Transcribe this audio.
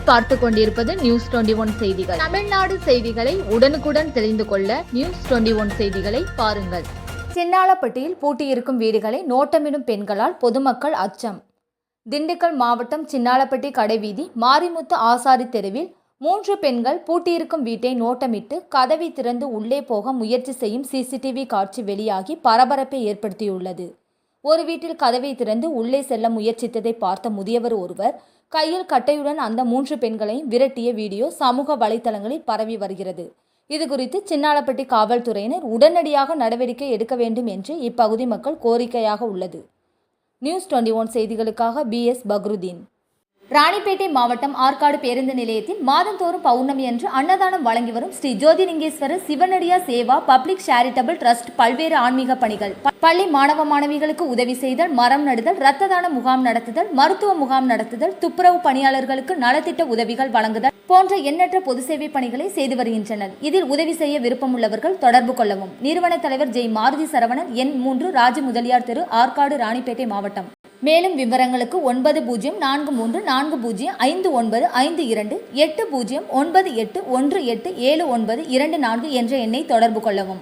நீங்கள் பார்த்து கொண்டிருப்பது நியூஸ் 21 செய்திகள். தமிழ்நாடு செய்திகளை உடனுக்குடன் தெரிந்து கொள்ள நியூஸ் 21 செய்திகளை பாருங்கள். சின்னாளப்பட்டியில் பூட்டியிருக்கும் வீடுகளை நோட்டமிடும் பெண்களால் பொதுமக்கள் அச்சம். திண்டுக்கல் மாவட்டம் சின்னாளப்பட்டி கடைவீதி மாரிமுத்து ஆசாரி தெருவில் 3 பெண்கள் பூட்டியிருக்கும் வீட்டை நோட்டமிட்டு கதவை திறந்து உள்ளே போக முயற்சி செய்யும் சிசிடிவி காட்சி வெளியாகி பரபரப்பை ஏற்படுத்தியுள்ளது. ஒரு வீட்டில் கதவை திறந்து உள்ளே செல்ல முயற்சித்ததை பார்த்த முதியவர் ஒருவர் கையில் கட்டையுடன் அந்த 3 பெண்களையும் விரட்டிய வீடியோ சமூக வலைதளங்களில் பரவி வருகிறது. இதுகுறித்து சின்னாளப்பட்டி காவல்துறையினர் உடனடியாக நடவடிக்கை எடுக்க வேண்டும் என்று இப்பகுதி மக்கள் கோரிக்கையாக உள்ளது. நியூஸ் 21 செய்திகளுக்காக BS பக்ருதீன். ராணிப்பேட்டை மாவட்டம் ஆற்காடு பேருந்து நிலையத்தில் மாதந்தோறும் பௌர்ணமி அன்று அன்னதானம் வழங்கி வரும் Sri Jothilingeswarar சிவனடியா Seva public charitable trust பல்வேறு ஆன்மீக பணிகள், பள்ளி மாணவ மாணவிகளுக்கு உதவி செய்தல், மரம் நடுதல், இரத்த தான முகாம் நடத்துதல், மருத்துவ முகாம் நடத்துதல், துப்புரவு பணியாளர்களுக்கு நலத்திட்ட உதவிகள் வழங்குதல் போன்ற எண்ணற்ற பொது சேவை பணிகளை செய்து வருகின்றனர். இதில் உதவி செய்ய விருப்பமுள்ளவர்கள் தொடர்பு கொள்ளவும். நிறுவன தலைவர் ஜெய் மாருதி சரவணன், எண் 3, ராஜ முதலியார் தெரு, ஆற்காடு, ராணிப்பேட்டை மாவட்டம். மேலும் விவரங்களுக்கு 9040405952 809818187924 என்ற எண்ணை தொடர்பு கொள்ளவும்.